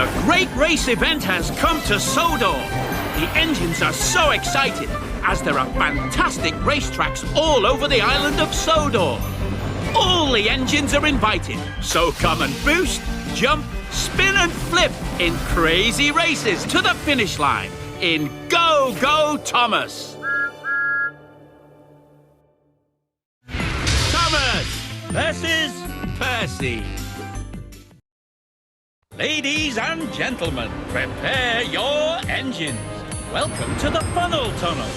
The great race event has come to Sodor. The engines are so excited as there are fantastic racetracks all over the island of Sodor. All the engines are invited, so come and boost, jump, spin and flip in crazy races to the finish line in Go Go Thomas! Thomas versus Percy. Ladies and gentlemen, prepare your engines. Welcome to the funnel tunnel.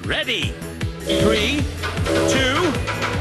Ready? 3, 2,